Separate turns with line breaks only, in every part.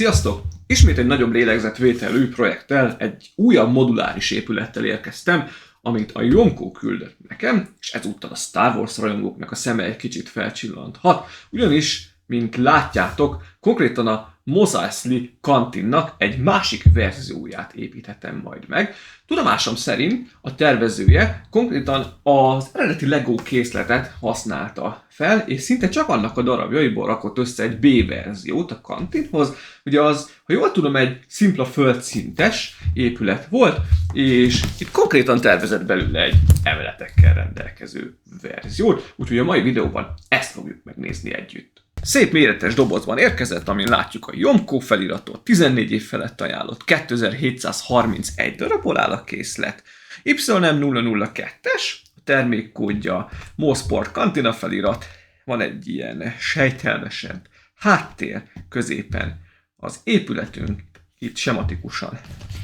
Sziasztok! Ismét egy nagyobb lélegzetvételű projekttel, egy újabb moduláris épülettel érkeztem, amit a Yomko küldött nekem, és ezúttal a Star Wars rajongóknak a szeme egy kicsit felcsillanthat, ugyanis, mint látjátok, konkrétan a Mos Eisley kantinnak egy másik verzióját építhetem majd meg. Tudomásom szerint a tervezője konkrétan az eredeti Lego készletet használta fel, és szinte csak annak a darabjaiból rakott össze egy B verziót a kantinhoz. Ugye az, ha jól tudom, egy szimpla földszintes épület volt, és itt konkrétan tervezett belőle egy emeletekkel rendelkező verziót, úgyhogy a mai videóban ezt fogjuk megnézni együtt. Szép méretes dobozban érkezett, amin látjuk a Yomko feliratot, 14 év felett ajánlott, 2731 darabból áll a készlet. YM002-es, a termékkódja Mosport Cantina felirat, van egy ilyen sejtelmesebb háttér középen az épületünk, itt sematikusan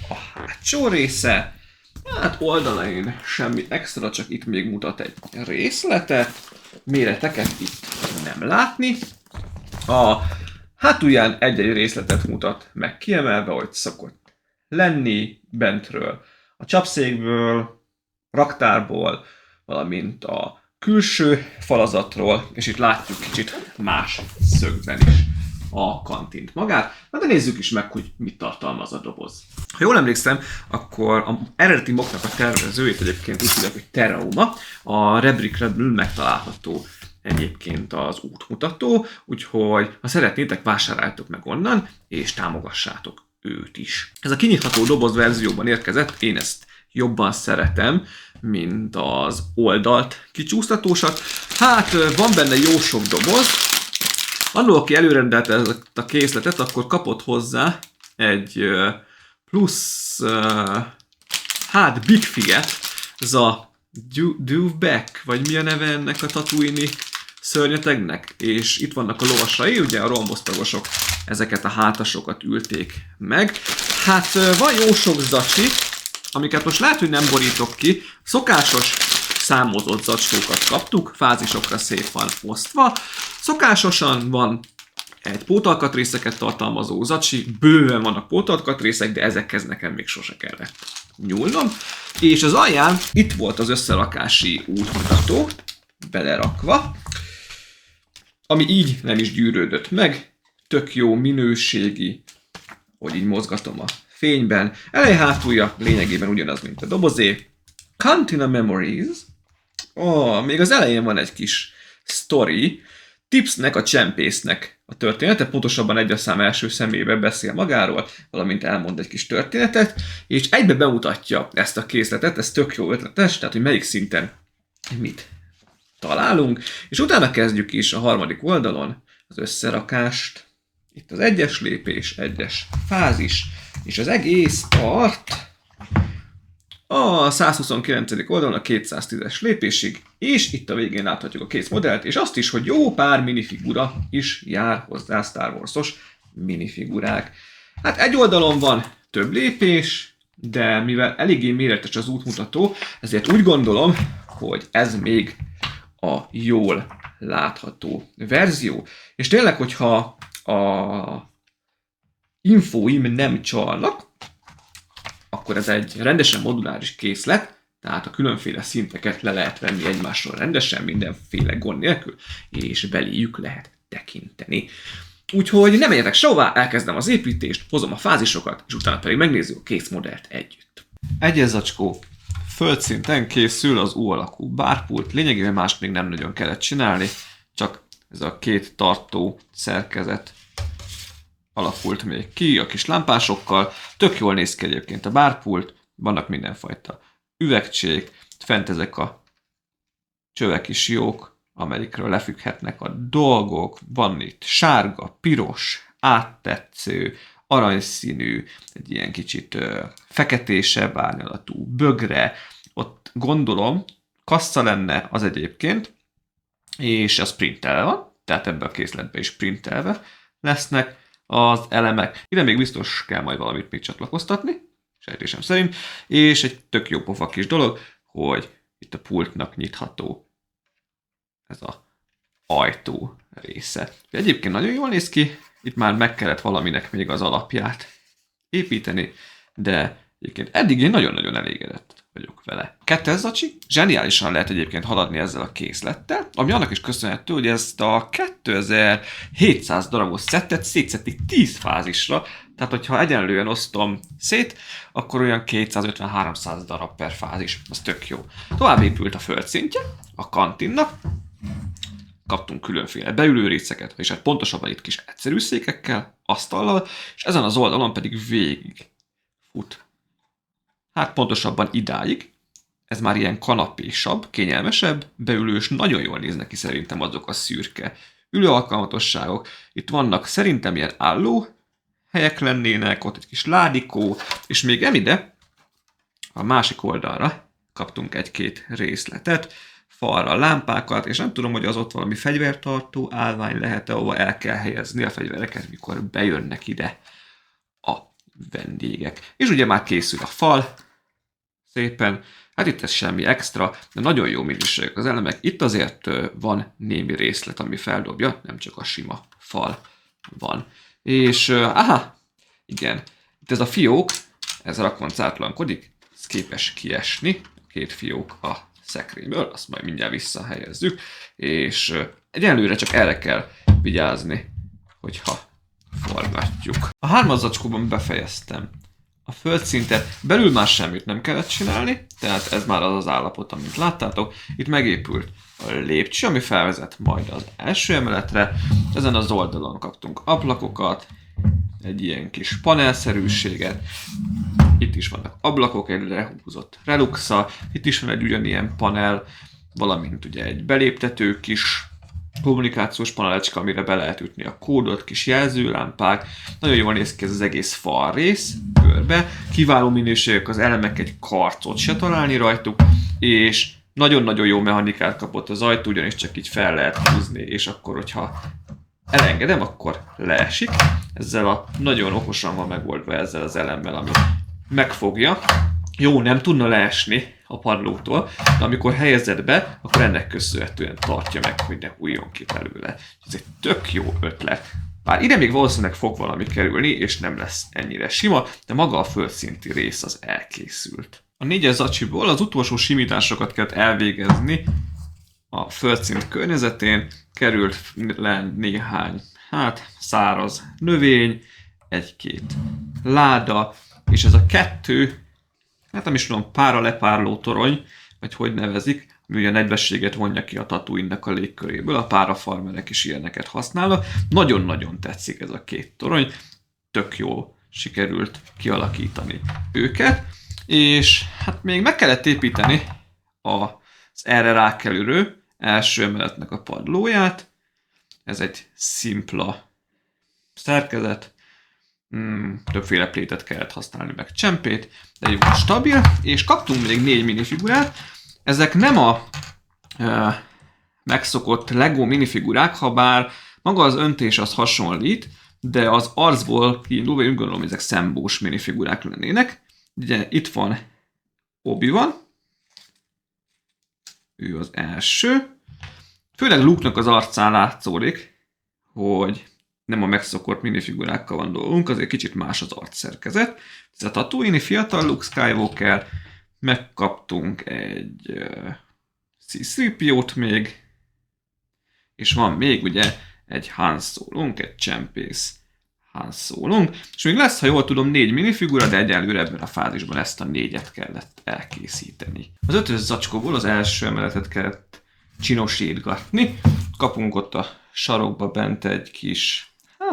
a hátsó része, hát oldalain semmi extra, csak itt még mutat egy részletet, méreteket itt nem látni. A hátulján egy-egy részletet mutat meg kiemelve, hogy szokott lenni bentről, a csapszékből, raktárból, valamint a külső falazatról, és itt látjuk kicsit más szögben is a kantint magát. Na de nézzük is meg, hogy mit tartalmaz a doboz. Ha jól emlékszem, akkor az eredeti moknak a tervezőjét egyébként úgy hívják, hogy Terrauma, a Rebrik-ről megtalálható egyébként az útmutató, úgyhogy ha szeretnétek, vásároljátok meg onnan, és támogassátok őt is. Ez a kinyitható doboz verzióban érkezett, én ezt jobban szeretem, mint az oldalt kicsúsztatósat. Hát van benne jó sok doboz. Annól, aki előrendelte ezt a készletet, akkor kapott hozzá egy plusz Big Figet, ez a Duvbeck, vagy mi a neve ennek a Tatooine-i szörnyetegnek, és itt vannak a lovasai, ugye a rombosztagosok ezeket a hátasokat ülték meg. Hát van jó sok zacsi, amiket most lehet, hogy nem borítok ki, szokásos számozott zacskókat kaptuk, fázisokra szép van osztva. Szokásosan van egy pótalkatrészeket tartalmazó zacsi, bőven vannak pótalkatrészek, de ezekhez nekem még sose kellett nyúlnom. És az alján itt volt az összerakási útmutató, belerakva, ami így nem is gyűrődött meg, tök jó minőségi, hogy így mozgatom a fényben. Elej-hátulja lényegében ugyanaz, mint a dobozé. Cantina Memories. Még az elején van egy kis sztori. Tipsnek, a csempésznek a története, pontosabban egy a szám első személyben beszél magáról, valamint elmond egy kis történetet, és egybe bemutatja ezt a készletet, ez tök jó ötletes, tehát hogy melyik szinten mit találunk, és utána kezdjük is a harmadik oldalon az összerakást, itt az egyes lépés, egyes fázis, és az egész tart a 129. oldalon a 210-es lépésig, és itt a végén láthatjuk a kész modellt, és azt is, hogy jó pár minifigura is jár hozzá, Star Wars-os minifigurák. Hát egy oldalon van több lépés, de mivel eléggé méretes az útmutató, ezért úgy gondolom, hogy ez még a jól látható verzió. És tényleg, hogyha a infóim nem csalnak, akkor ez egy rendesen moduláris készlet, tehát a különféle szinteket le lehet venni egymásról rendesen, mindenféle gond nélkül, és beléjük lehet tekinteni. Úgyhogy nem menjetek sehová, elkezdem az építést, hozom a fázisokat, és utána pedig megnézzük a kész modellt együtt. Egyes zacskó földszinten készül az U alakú bárpult, lényegében mást még nem nagyon kellett csinálni, csak ez a két tartó szerkezet alakult még ki a kis lámpásokkal. Tök jól néz ki egyébként a bárpult, vannak mindenfajta üvegcsék, fent ezek a csövek is jók, amelyikről lefügghetnek a dolgok, van itt sárga, piros, áttetsző, aranyszínű, egy ilyen kicsit feketésebb árnyalatú bögre, ott gondolom kassa lenne az egyébként, és az printelve van, tehát ebben a készletben is printelve lesznek az elemek. Ide még biztos kell majd valamit még csatlakoztatni, sejtésem szerint, és egy tök jó pofa kis dolog, hogy itt a pultnak nyitható ez az ajtó része. Egyébként nagyon jól néz ki, Itt már meg kellett valaminek még az alapját építeni, de egyébként eddig én nagyon-nagyon elégedett vagyok vele. Kettes zacsi, zseniálisan lehet egyébként haladni ezzel a készlettel, ami annak is köszönhető, hogy ezt a 2700 darabos szettet szétszették 10 fázisra, tehát hogyha egyenlően osztom szét, akkor olyan 250-300 darab per fázis, az tök jó. Tovább épült a földszintje, a kantinnak, kaptunk különféle beülő részeket, és hát pontosabban itt kis egyszerű székekkel, asztallal, és ezen az oldalon pedig végig fut. Hát pontosabban idáig. Ez már ilyen kanapésabb, kényelmesebb, beülős, nagyon jól néznek ki szerintem azok a szürke ülőalkalmatosságok. Itt vannak szerintem ilyen álló helyek lennének, ott egy kis ládikó, és még emide a másik oldalra kaptunk egy-két részletet, falra lámpákat, és nem tudom, hogy az ott valami fegyvertartó állvány lehet-e, ahova el kell helyezni a fegyvereket, mikor bejönnek ide a vendégek. És ugye már készül a fal, szépen, hát itt ez semmi extra, de nagyon jó minőségek az elemek. Itt azért van némi részlet, ami feldobja, nem csak a sima fal van. És, igen, itt ez a fiók, ez rakoncátlankodik, ez képes kiesni, a két fiók a szekrényből, azt majd mindjárt visszahelyezzük, és egyelőre csak erre kell vigyázni, hogyha forgatjuk. A 3. zacskóban befejeztem a földszintet, belül már semmit nem kellett csinálni, tehát ez már az az állapot, amit láttátok. Itt megépült a lépcső, ami felvezet majd az első emeletre, ezen az oldalon kaptunk ablakokat, egy ilyen kis panelszerűséget, itt is vannak ablakok, egy lehúzott reluxa, itt is van egy ugyanilyen panel, valamint ugye egy beléptető kis kommunikációs panelecska, amire be lehet ütni a kódot, kis jelzőlámpák. Nagyon jól néz ki ez az egész fal rész, körbe. Kiváló minőségek az elemek, egy karcot se találni rajtuk, és nagyon-nagyon jó mechanikát kapott az ajtó, ugyanis csak így fel lehet húzni, és akkor, hogyha elengedem, akkor leesik. Ezzel a nagyon okosan van megoldva ezzel az elemmel, ami megfogja. Jó, nem tudna leesni a padlótól, de amikor helyezed be, akkor ennek köszönhetően tartja meg, hogy ne hulljon ki belőle. Ez egy tök jó ötlet. Bár ide még valószínűleg fog valami kerülni, és nem lesz ennyire sima, de maga a földszinti rész az elkészült. A 4-es zacsiból az utolsó simításokat kellett elvégezni a földszint környezetén, került le néhány, száraz növény, egy-két láda, és ez a 2, nem is tudom, páralepárló torony, vagy hogy nevezik, ami ugye a nedvességet vonja ki a Tatooine-nek a légköréből, a párafarmerek is ilyeneket használnak. Nagyon-nagyon tetszik ez a 2 torony, tök jól sikerült kialakítani őket, és hát még meg kellett építeni az erre rákelülő első emeletnek a padlóját. Ez egy szimpla szerkezet, többféle plétet kellett használni, meg csempét, de jó, stabil, és kaptunk még 4 minifigurát. Ezek nem a megszokott Lego minifigurák, ha bár maga az öntés az hasonlít, de az arcból kiindulva úgy gondolom, hogy ezek szembós minifigurák lennének. Ugye itt van Obi-Wan, ő az első. Főleg Luke-nak az arcán látszódik, hogy nem a megszokott minifigurákkal van dolgunk, azért kicsit más az arcszerkezet. Ez a Tatooine-i fiatal Luke Skywalker, megkaptunk egy C-3PO-t még, és van még ugye egy Han Solo-nk, egy csempész Han Solo-nk, és még lesz, ha jól tudom, 4 minifigura, de egyelőre ebben a fázisban ezt a 4-et kellett elkészíteni. Az 5-ös zacskóból az első emeletet kellett csinosítgatni. Kapunk ott a sarokba bent egy kis,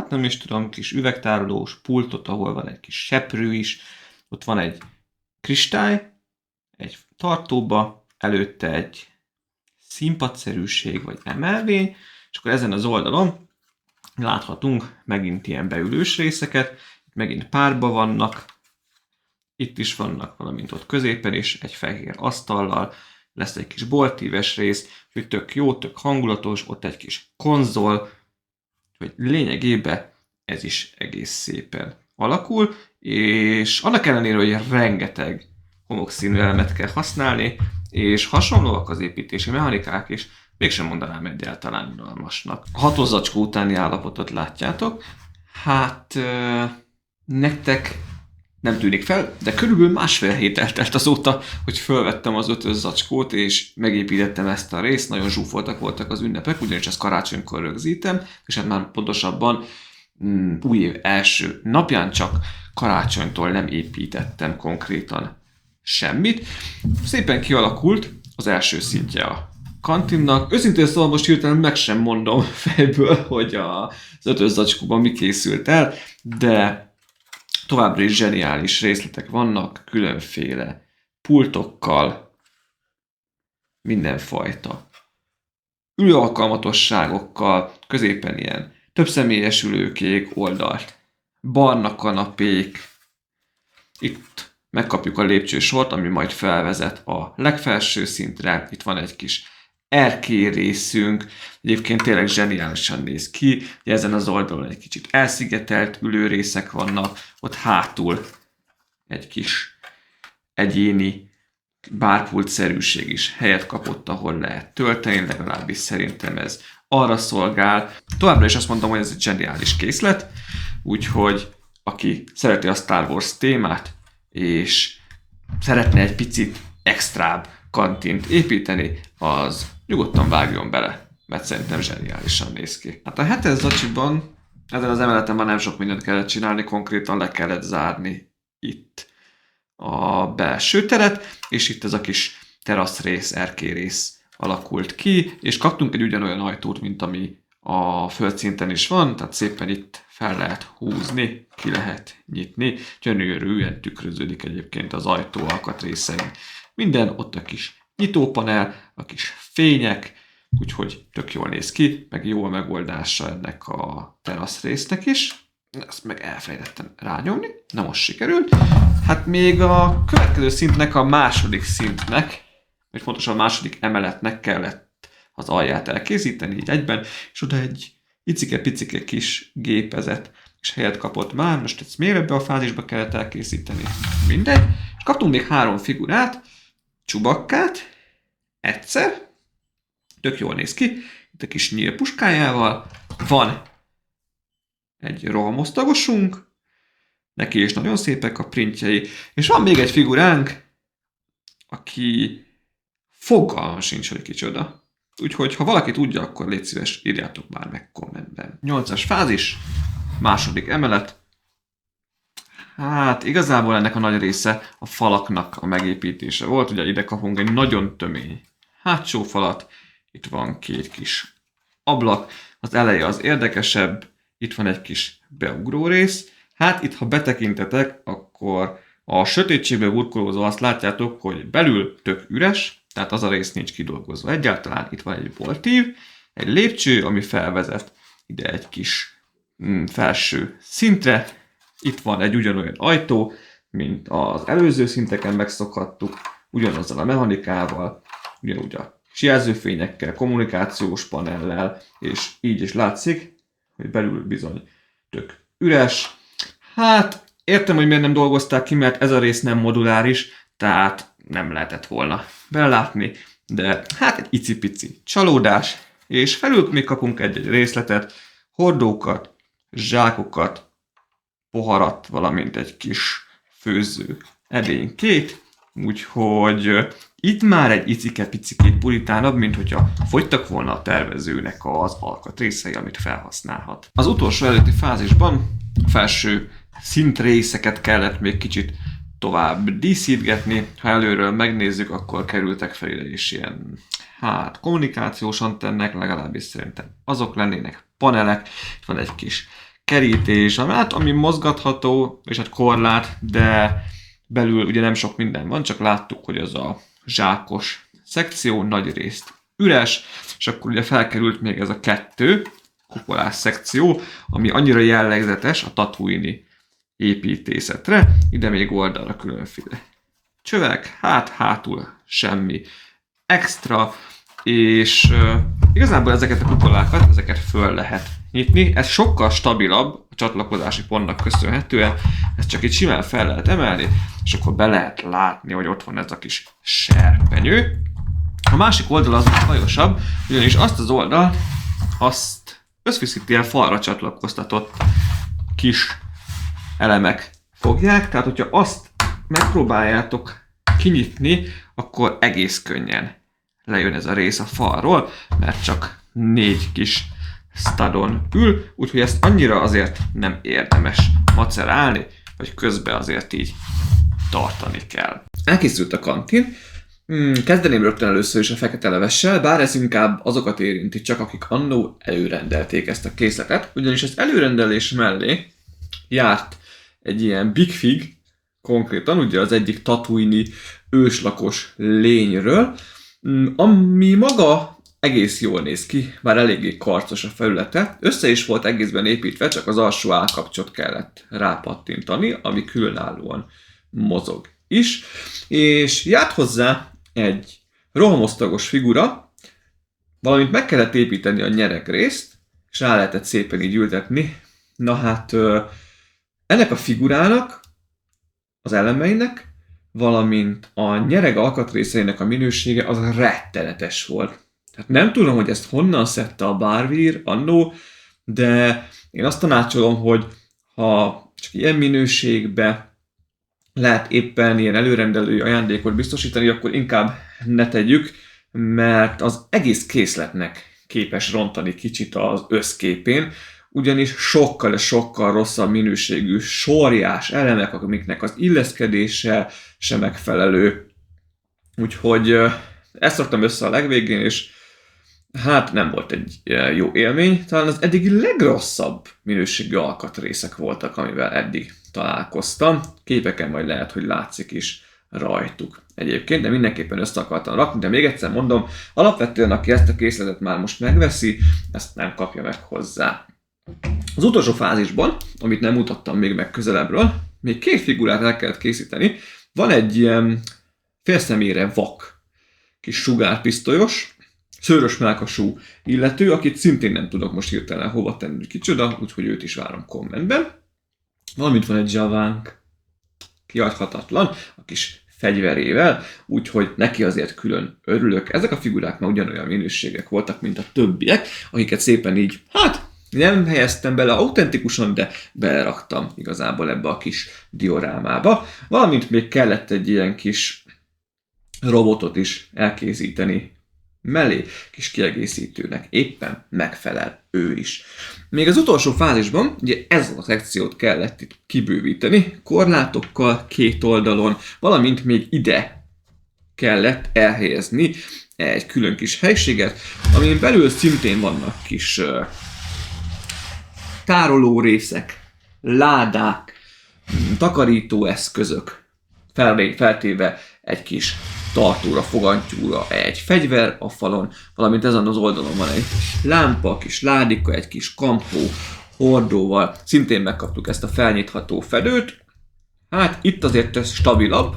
nem is tudom, kis üvegtárolós pultot, ahol van egy kis seprő is. Ott van egy kristály, egy tartóba, előtte egy színpadszerűség vagy emelvény, és akkor ezen az oldalon láthatunk megint ilyen beülős részeket, megint párba vannak, itt is vannak, valamint ott középen is, egy fehér asztallal, lesz egy kis boltíves rész, hogy tök jó, tök hangulatos, ott egy kis konzol, hogy lényegében ez is egész szépen alakul, és annak ellenére, hogy rengeteg homokszínű elemet kell használni, és hasonlóak az építési mechanikák is, mégsem mondanám egyáltalán unalmasnak. A 6-os zacskó utáni állapotot látjátok, Hát nektek nem tűnik fel, de körülbelül másfél hét eltelt azóta, hogy fölvettem az 5-ös zacskót, és megépítettem ezt a részt. Nagyon zsúfoltak voltak az ünnepek, ugyanis ezt karácsonykor rögzítem, és hát már pontosabban új év első napján, csak karácsonytól nem építettem konkrétan semmit. Szépen kialakult az első szintje a kantinnak. Őszintén szóval most hirtelen meg sem mondom fejből, hogy az 5-ös zacskóban mi készült el, de továbbra is zseniális részletek vannak, különféle pultokkal, mindenfajta ülőalkalmatosságokkal, középen ilyen többszemélyes ülőkék, oldalt barna kanapék. Itt megkapjuk a lépcsősort, ami majd felvezet a legfelső szintre. Itt van egy kis erkély részünk, egyébként tényleg zseniálisan néz ki, ugye ezen az oldalon egy kicsit elszigetelt ülőrészek vannak, ott hátul egy kis egyéni bárpultszerűség is helyet kapott, ahol lehet tölteni, legalábbis szerintem ez arra szolgál. Továbbra is azt mondom, hogy ez egy zseniális készlet, úgyhogy aki szereti a Star Wars témát, és szeretne egy picit extrább kantint építeni, az nyugodtan vágjon bele, mert szerintem zseniálisan néz ki. Hát a 7-es zacsiban, ezen az emeleten már nem sok mindent kellett csinálni, konkrétan le kellett zárni itt a belső teret, és itt ez a kis teraszrész, erkélyrész alakult ki, és kaptunk egy ugyanolyan ajtót, mint ami a földszinten is van, tehát szépen itt fel lehet húzni, ki lehet nyitni, gyönyörűen tükröződik egyébként az ajtó alkatrészein. Minden, ott a kis nyitópanel, a kis fények, úgyhogy tök jól néz ki, meg jó a megoldása ennek a teraszrésznek is. Ezt meg elfelejtettem rányomni, na most sikerült. Hát még a következő szintnek, a második szintnek, vagy pontosan a második emeletnek kellett az alját elkészíteni így egyben, és oda egy icike-picike kis gépezet és helyet kapott már, most ezt még ebbe a fázisba kellett elkészíteni, mindegy. És kaptunk még 3 figurát, Csubakkát, egyszer, tök jól néz ki, itt a kis nyílpuskájával, van egy rohamosztagosunk, neki is nagyon szépek a printjei, és van még egy figuránk, aki fogalmam sincs, hogy kicsoda. Úgyhogy, ha valaki tudja, akkor légy szíves, írjátok már meg kommentben. 8-as fázis, második emelet. Hát igazából ennek a nagy része a falaknak a megépítése volt. Ugye ide kapunk egy nagyon tömény hátsó falat, itt van 2 kis ablak, az eleje az érdekesebb, itt van egy kis beugró rész. Hát itt, ha betekintetek, akkor a sötétségbe burkolózva azt látjátok, hogy belül tök üres, tehát az a rész nincs kidolgozva egyáltalán. Itt van egy boltív, egy lépcső, ami felvezet ide egy kis felső szintre. Itt van egy ugyanolyan ajtó, mint az előző szinteken megszokhattuk, ugyanazzal a mechanikával, ugyanúgy a jelzőfényekkel, kommunikációs panellel, és így is látszik, hogy belül bizony tök üres. Hát értem, hogy miért nem dolgozták ki, mert ez a rész nem moduláris, tehát nem lehetett volna belátni, de hát egy icipici csalódás, és felül még kapunk egy részletet, hordókat, zsákokat, poharat, valamint egy kis főző edénykét, úgyhogy itt már egy icike-picikét puritánabb, mint hogyha fogytak volna a tervezőnek az alkatrészei, amit felhasználhat. Az utolsó előtti fázisban a felső szintrészeket kellett még kicsit tovább díszítgetni. Ha előről megnézzük, akkor kerültek fel ide is ilyen kommunikációs antennek, legalábbis szerintem azok lennének, panelek, itt van egy kis kerítés, ami mozgatható, és egy korlát, de belül ugye nem sok minden van, csak láttuk, hogy az a zsákos szekció nagy részt üres, és akkor ugye felkerült még ez a 2 kupolás szekció, ami annyira jellegzetes a Tatooine-i építészetre, ide még oldalra különféle csövek, hátul semmi extra, és igazából ezeket a kupolákat, ezeket föl lehet nyitni, ez sokkal stabilabb a csatlakozási pontnak köszönhetően, ezt csak itt simán fel lehet emelni, és akkor be lehet látni, hogy ott van ez a kis serpenyő. A másik oldal az hajosabb, ugyanis azt az oldal, azt összviszítél falra csatlakoztatott kis elemek fogják, tehát hogyha azt megpróbáljátok kinyitni, akkor egész könnyen lejön ez a rész a falról, mert csak 4 kis studon ül, úgyhogy ezt annyira azért nem érdemes macerálni, hogy közben azért így tartani kell. Elkészült a kantin. Kezdeném rögtön először is a fekete levessel, bár ez inkább azokat érinti csak, akik annó előrendelték ezt a készletet, ugyanis az előrendelés mellé járt egy ilyen Big Fig, konkrétan ugye az egyik tatooine-i őslakos lényről, ami maga egész jól néz ki, bár eléggé karcos a felülete. Össze is volt egészben építve, csak az alsó állkapcsot kellett rápattintani, ami különállóan mozog is. És járt hozzá egy rohamosztagos figura, valamint meg kellett építeni a nyeregrészt, és rá lehetett szépen így ültetni. Na hát ennek a figurának, az elemeinek, valamint a nyereg alkatrészeinek a minősége az rettenetes volt. Tehát nem tudom, hogy ezt honnan szedte a bárvír annó, de én azt tanácsolom, hogy ha csak ilyen minőségben lehet éppen ilyen előrendelői ajándékot biztosítani, akkor inkább ne tegyük, mert az egész készletnek képes rontani kicsit az összképén, ugyanis sokkal rosszabb minőségű sorjás elemek, amiknek az illeszkedése sem megfelelő. Úgyhogy ezt raktam össze a legvégén, és hát nem volt egy jó élmény. Talán az eddigi legrosszabb minőségű alkatrészek voltak, amivel eddig találkoztam. Képeken majd lehet, hogy látszik is rajtuk egyébként, de mindenképpen össze akartam rakni, de még egyszer mondom, alapvetően aki ezt a készletet már most megveszi, ezt nem kapja meg hozzá. Az utolsó fázisban, amit nem mutattam még meg közelebbről, még 2 figurát el kellett készíteni. Van egy ilyen félszemére vak kis sugárpisztolyos, szőrös mellkasú illető, akit szintén nem tudok most hirtelen hova tenni, hogy kicsoda, úgyhogy őt is várom kommentben. Valamint van egy javánk, kiadhatatlan, a kis fegyverével, úgyhogy neki azért külön örülök. Ezek a figurák már ugyanolyan minőségek voltak, mint a többiek, akiket szépen így, nem helyeztem bele autentikusan, de beleraktam igazából ebbe a kis diorámába. Valamint még kellett egy ilyen kis robotot is elkészíteni mellé, kis kiegészítőnek éppen megfelel ő is. Még az utolsó fázisban, ugye ez a szekciót kellett itt kibővíteni, korlátokkal 2 oldalon, valamint még ide kellett elhelyezni egy külön kis helységet, amin belül szintén vannak kis tárolórészek, ládák, takarítóeszközök, feltéve egy kis tartóra, fogantyúra, egy fegyver a falon, valamint ezen az oldalon van egy lámpa, kis ládika, egy kis kampó, hordóval, szintén megkaptuk ezt a felnyitható fedőt. Hát itt azért ez stabilabb,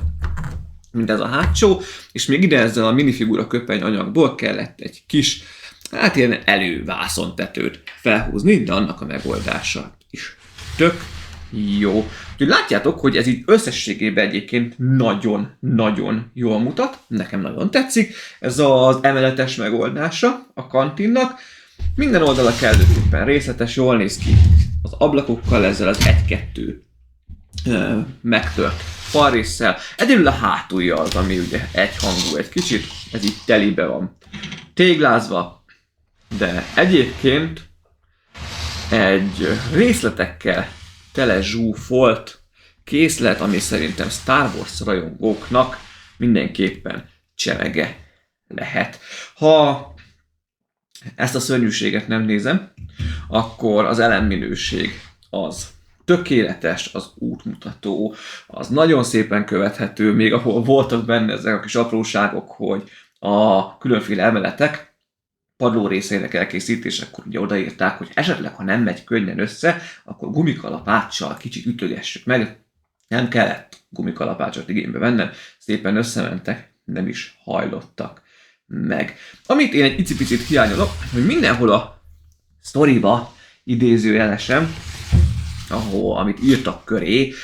mint ez a hátsó, és még ide ezzel a minifigura köpeny anyagból kellett egy kis, hát ilyen elővászontetőt felhúzni, de annak a megoldása is tök jó. Úgyhogy látjátok, hogy ez így összességében egyébként nagyon jól mutat, nekem nagyon tetszik. Ez az emeletes megoldása a kantinnak. Minden oldala kellőképpen részletes, jól néz ki az ablakokkal, ezzel az 1-2 megtört falrésszel. Egyedül a hátulja az, ami ugye egyhangú egy kicsit, ez így telibe van téglázva, de egyébként egy részletekkel tele zsúfolt készlet, ami szerintem Star Wars rajongóknak mindenképpen csemege lehet. Ha ezt a szörnyűséget nem nézem, akkor az elemminőség az tökéletes, az útmutató, az nagyon szépen követhető, még ahol voltak benne ezek a kis apróságok, hogy a különféle emeletek padló részeinek elkészítésekor ugye odaírták, hogy esetleg, ha nem megy könnyen össze, akkor gumikalapáccsal kicsit ütögessük meg. Nem kellett gumikalapácsot igénybe vennem, szépen összementek, nem is hajlottak meg. Amit én egy icipicit hiányolok, hogy mindenhol a sztoriba idézőjelesen, amit írtak köré,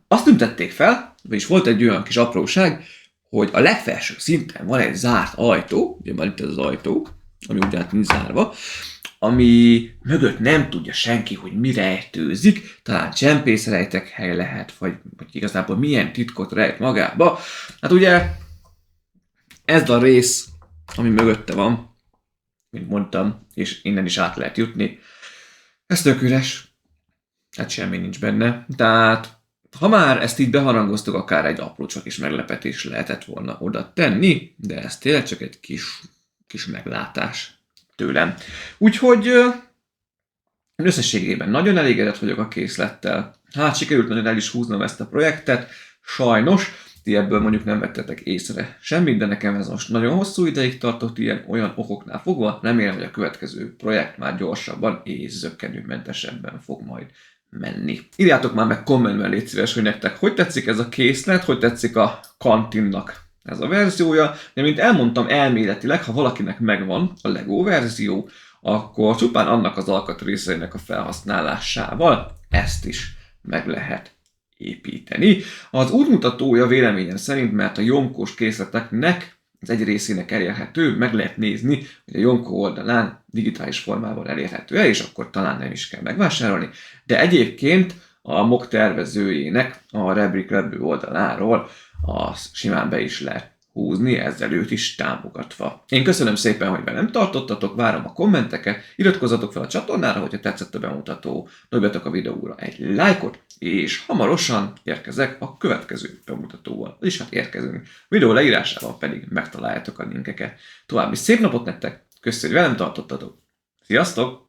azt tüntették fel, vagyis volt egy olyan kis apróság, hogy a legfelső szinten van egy zárt ajtó, ugye már itt ez az ajtó, ami úgy át nincs zárva, ami mögött nem tudja senki, hogy mi rejtőzik, talán csempészrejtek hely lehet, vagy igazából milyen titkot rejt magába. Hát ugye ez a rész, ami mögötte van, mint mondtam, és innen is át lehet jutni, ez tök üres. Hát semmi nincs benne. Tehát ha már ezt így beharangoztuk, akár egy apró csak is meglepetés lehetett volna oda tenni, de ez tényleg csak egy kis meglátás tőlem. Úgyhogy összességében nagyon elégedett vagyok a készlettel. Hát sikerült nagyon el is húznom ezt a projektet. Sajnos, ti ebből mondjuk nem vettetek észre semmit, de nekem ez most nagyon hosszú ideig tartott ilyen olyan okoknál fogva. Remélem, hogy a következő projekt már gyorsabban és zökkenőmentesebben fog majd menni. Írjátok már meg kommentben, légy szíves, hogy nektek hogy tetszik ez a készlet, hogy tetszik a kantinnak ez a verziója. De mint elmondtam elméletileg, ha valakinek megvan a Lego verzió, akkor csupán annak az alkatrészeinek a felhasználásával ezt is meg lehet építeni. Az útmutatója véleményem szerint, mert a Yomkós készleteknek az egy részének elérhető, meg lehet nézni, hogy a Yomko oldalán digitális formában elérhető-e, és akkor talán nem is kell megvásárolni. De egyébként a MOK tervezőjének a Rebrik Web oldaláról az simán be is lehet húzni, ezzel őt is támogatva. Én köszönöm szépen, hogy velem tartottatok, várom a kommenteket, iratkozzatok fel a csatornára, hogyha tetszett a bemutató, dobjatok a videóra egy lájkot, és hamarosan érkezek a következő bemutatóval. És hát érkezünk. A videó leírásában pedig megtaláljátok a linkeket. További szép napot nektek, köszönöm, hogy velem tartottatok. Sziasztok!